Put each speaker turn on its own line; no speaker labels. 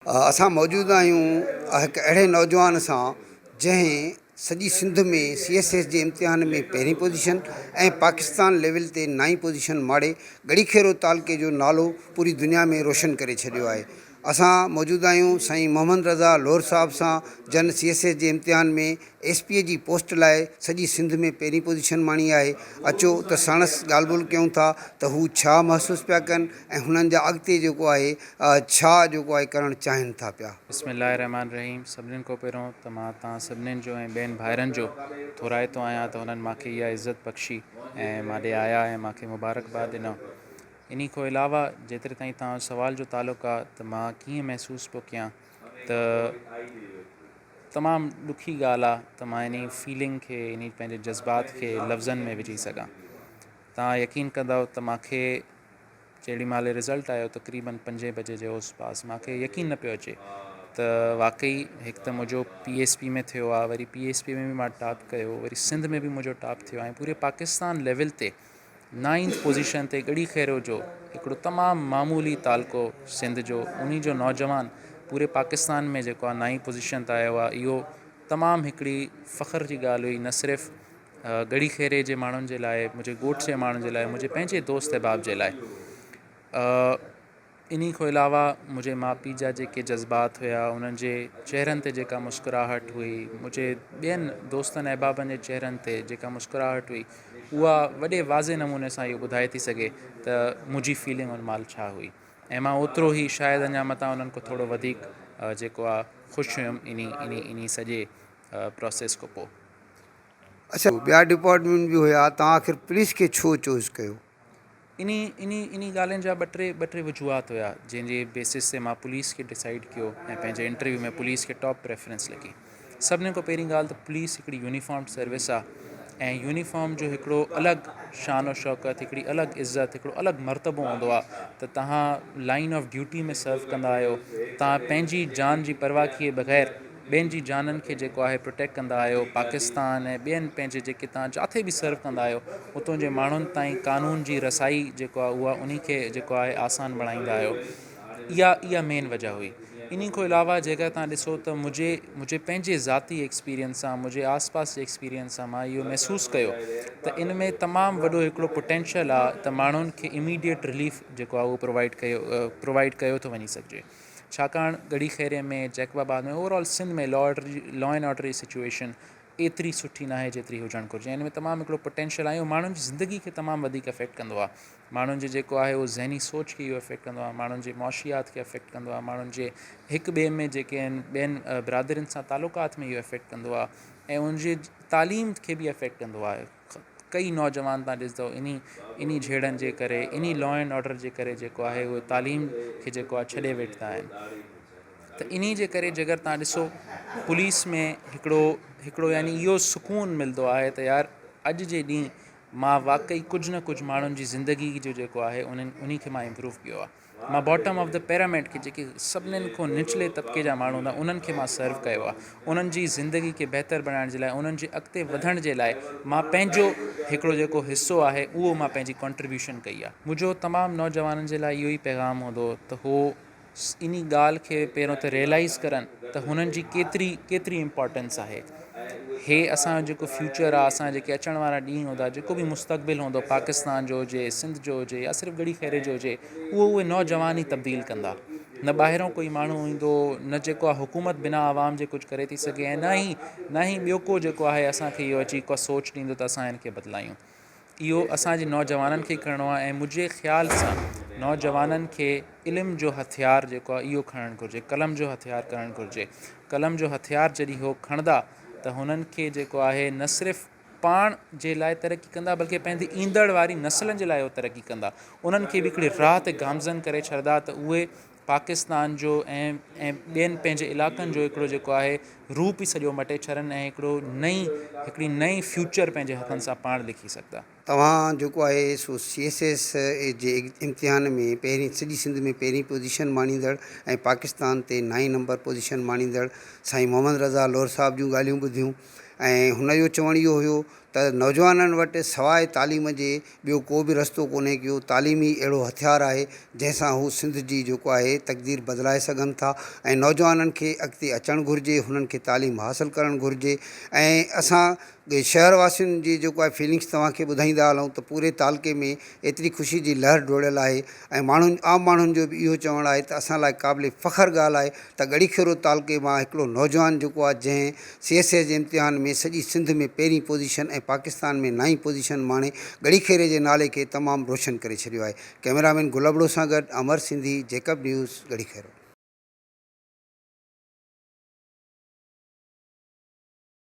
असां मौजूदु आहियूं हिकु अहिड़े नौजवान सां जंहिं सॼी सिंध में CSS जे इम्तिहान में पहिरीं पोजीशन ऐं पाकिस्तान लेवल ते 9हीं पोजीशन माणे ॻड़ीखेरो तालुके जो नालो पूरी दुनिया में रोशन करे छॾियो आहे। असां मौजूदु आहियूं साईं मोहम्मद रज़ा लोहर साहिब सां, जन CSS जे इम्तिहान में SP जी पोस्ट लाइ सॼी सिंध में पहिरीं पोजीशन माणी आहे। अचो त साणसि ॻाल्हि ॿोल कयूं था त हू छा महसूसु पिया कनि ऐं हुननि जा अॻिते जेको आहे छा जेको आहे करणु चाहिनि था पिया।
बिस्मिल्लाहिर्रहमानिर्रहीम। सभिनीनि खां पहिरियों त मां तव्हां सभिनीनि जो ऐं ॿियनि भाइरनि जो थोराइतो आहियां त हुननि मूंखे इहा इज़त बख़्शी ऐं मां ॾे आया ऐं मूंखे मुबारकबाद ॾिनो। इन खां अलावा जेतिरे ताईं तव्हां सुवाल जो तालुक़ु आहे त मां कीअं महसूसु पियो कयां, त तमामु ॾुखी ॻाल्हि आहे त मां इन फीलिंग खे, इन पंहिंजे जज़्बात खे लफ़्ज़नि में विझी सघां। तव्हां यकीन कंदव त मूंखे जेॾी महिल रिज़ल्ट आयो तक़रीबन 5 बजे जे आस पास, मूंखे यकीन न पियो अचे त वाक़ई हिकु त मुंहिंजो PSP में थियो आहे, वरी PSP में बि मां टॉप कयो, वरी सिंध में बि मुंहिंजो टॉप थियो ऐं पूरे पाकिस्तान लेवल ते 9th पोज़ीशन ते ॻड़ीखेरो जो हिकिड़ो तमामु मामूली तालुको सिंध जो, उन जो नौजवान पूरे पाकिस्तान में जेको आहे 9हीं पोज़ीशन ते आयो आहे। इहो तमामु हिकिड़ी फ़ख़्र जी ॻाल्हि हुई, न सिर्फ़ु ॻड़ीखेरे जे माण्हुनि जे लाइ, मुंहिंजे ॻोठ जे माण्हुनि जे लाइ, मुंहिंजे पंहिंजे दोस्त अहबाब जे लाइ। इन खां अलावा मुंहिंजे माउ पीउ जा जेके जज़्बात हुआ, उन्हनि जे चहिरनि ते जेका मुस्कुराहट हुई, मुंहिंजे ॿियनि दोस्तनि अहबाबनि जे चहिरनि ते जेका मुस्कुराहट हुई, उहा वॾे वाज़े नमूने सां इहो ॿुधाए थी सघे त मुंहिंजी फीलिंग उन महिल छा हुई। ऐं मां ओतिरो ई शायदि अञा मथां उन्हनि खां थोरो वधीक जेको आहे ख़ुशि हुयुमि इन सॼे प्रोसेस खां पोइ।
अच्छा, ॿिया डिपार्टमेंट बि हुया, तव्हां आख़िर पुलिस खे छो चूज़ कयो?
इन ॻाल्हियुनि जा ॿ टे वजूहात हुया जंहिंजे बेसिस ते मां पुलिस खे डिसाइड कयो ऐं पंहिंजे इंटरव्यू में पुलिस खे टॉप प्रेफरेंस लॻी। सभिनी खां पहिरीं ॻाल्हि त पुलिस हिकिड़ी यूनिफॉर्म सर्विस आहे ऐं यूनिफॉर्म जो हिकिड़ो अलॻि शान और शौक़त, हिकिड़ी अलॻि इज़त, हिकिड़ो अलॻि मर्तबो हूंदो आहे त तव्हां लाइन ऑफ ड्यूटी में सर्व कंदा आहियो, तव्हां पंहिंजी जान जी परवाह किए बग़ैर ॿियनि जी जाननि खे जेको आहे प्रोटेक्ट कंदा आहियो। पाकिस्तान ऐं ॿियनि पंहिंजे जेके तव्हां जिथे बि सर्व कंदा आहियो, उतां जे माण्हुनि ताईं कानून जी रसाई जेको आहे उहा उन खे जेको आहे आसान बणाईंदा आहियो। इहा मेन वजह हुई। इन खां अलावा जेकर तव्हां ॾिसो त मुंहिंजे पंहिंजे ज़ाती एक्सपीरियंस सां, मुंहिंजे आसपास जे एक्सपीरियंस सां मां इहो महसूसु कयो त इन में तमामु वॾो हिकिड़ो पोटेंशियल आहे त माण्हुनि खे इमीडिएट रिलीफ जेको आहे उहो प्रोवाइड कयो थो वञी सघिजे। छाकाणि ॻड़ीखेरे में, जैकबाबाद में, ओवरऑल सिंध में लॉ एंड ऑर्डर जी सिचुएशन एतिरी सुठी न आहे जेतिरी हुजणु घुरिजे। हिन में तमामु हिकिड़ो पोटेंशियल आहे, माण्हुनि जी ज़िंदगी खे तमामु वधीक अफेक्ट कंदो आहे। माण्हुनि जो जेको आहे उहो ज़हनी सोच खे इहो अफेक्ट कंदो आहे, माण्हुनि जे मुआशियात खे अफेक्ट कंदो आहे, माण्हुनि जे हिक ॿिए में जेके आहिनि ॿियनि बिरादरियुनि सां तालुकात में इहो अफेक्ट कंदो आहे ऐं उनजी तालीम खे बि अफेक्ट कंदो आहे। कई नौजवान तव्हां ॾिसंदव इन झेड़नि जे करे, इन लॉ एंड ऑर्डर जे करे जेको आहे उहे तालीम खे जेको आहे छॾे वेठंदा आहिनि। त इन जे करे जेकर तव्हां ॾिसो पुलिस में हिकिड़ो यानी इहो सुकून मिलंदो आहे त यार अॼु जे ॾींहुं मां वाक़ई कुझु न कुझु माण्हुनि जी ज़िंदगी जो जेको आहे उन खे मां इम्प्रूव कयो आहे। मां बॉटम ऑफ द पैरामिड खे, जेके सभिनीनि खां निचले तबिके जा माण्हू हूंदा, उन्हनि खे मां सर्व कयो आहे। उन्हनि जी ज़िंदगी खे बहितर बणाइण जे लाइ, उन्हनि जे अॻिते वधण जे लाइ मां पंहिंजो हिकिड़ो जेको हिसो आहे उहो मां पंहिंजी कॉन्ट्रीब्यूशन कई आहे। मुंहिंजो तमामु नौजवाननि जे लाइ इहो ई पैगाम हूंदो त हू इन ॻाल्हि खे पहिरियों त रियलाइज़ करनि त हुननि जी केतिरी इम्पोर्टेंस आहे। हे असांजो जेको फ्यूचर आहे, असां जेके अचण वारा ॾींहं हूंदा, जेको बि मुस्तक़बिल हूंदो पाकिस्तान जो हुजे, सिंध जो हुजे या सिर्फ़ु ॻड़ीखेरे जो हुजे, उहे नौजवान ई तब्दील कंदा। न ॿाहिरों कोई माण्हू ईंदो, न जेको आहे हुकूमत बिना आवाम जे कुझु करे थी सघे, ऐं न ई ॿियो को जेको आहे असांखे इहो अची को सोच ॾींदो त असां हिन खे बदिलायूं। इहो असांजे नौजवाननि खे करिणो आहे ऐं मुंहिंजे ख़्याल सां नौजवाननि खे इल्म जो हथियार जेको आहे इहो खणणु घुरिजे, क़लम जो हथियार करणु घुरिजे। क़लम जो हथियार जॾहिं उहो खणंदा त हुननि खे जेको आहे न सिर्फ़ु पाण जे लाइ तरक़ी कंदा, बल्कि पंहिंजी ईंदड़ वारी नसलनि जे लाइ उहो तरक़ी कंदा। उन्हनि खे बि हिकिड़ी राह ते गामज़न करे छॾंदा त उहे पाकिस्तान जो ऐं ॿियनि पंहिंजे इलाइक़नि जो हिकिड़ो जेको आहे रूप ई सॼो मटे छॾनि ऐं हिकिड़ी नई फ्यूचर पंहिंजे हथनि सां पाण लिखी सघंदा।
तव्हां जेको आहे सो CSS जे इम्तिहान में पहिरीं सॼी सिंध में पहिरीं पोजीशन माणींदड़ ऐं पाकिस्तान ते 9 नंबर पोजीशन माणींदड़ साईं मोहम्मद रज़ा लोहर साहिब जूं ॻाल्हियूं ॿुधियूं ऐं हुन जो चवणु इहो हुयो त नौजवाननि वटि सवाइ तालीम जे ॿियो को बि रस्तो कोन्हे की उहो तालीमी अहिड़ो हथियार आहे जंहिंसां हू सिंध जी जेको आहे तक़दीर बदिलाए सघनि था ऐं नौजवाननि खे अॻिते अचणु घुरिजे, हुननि खे तालीम हासिलु करणु घुरिजे। ऐं असां शहरवासियुनि जी जेको आहे फीलिंग्स तव्हांखे ॿुधाईंदा हलूं त पूरे तालके में एतिरी ख़ुशी जी लहर डोड़ियल आहे ऐं माण्हुनि आम माण्हुनि जो बि इहो चवणु आहे त असां लाइ क़ाबिले फ़ख़्रु ॻाल्हि आहे त ॻड़ीखेरो तालके मां हिकिड़ो नौजवान जेको आहे जंहिं CSS जे इम्तिहान में सॼी सिंध में पहिरीं पोज़ीशन ऐं पाकिस्तान में 9हीं पोज़ीशन माणे ॻड़ीखेरे जे नाले खे तमामु रोशन करे छॾियो आहे। कैमरामैन गुलाबड़ो सां गॾु अमर सिंधी, जेकब न्यूज़, ॻड़ीखेरो।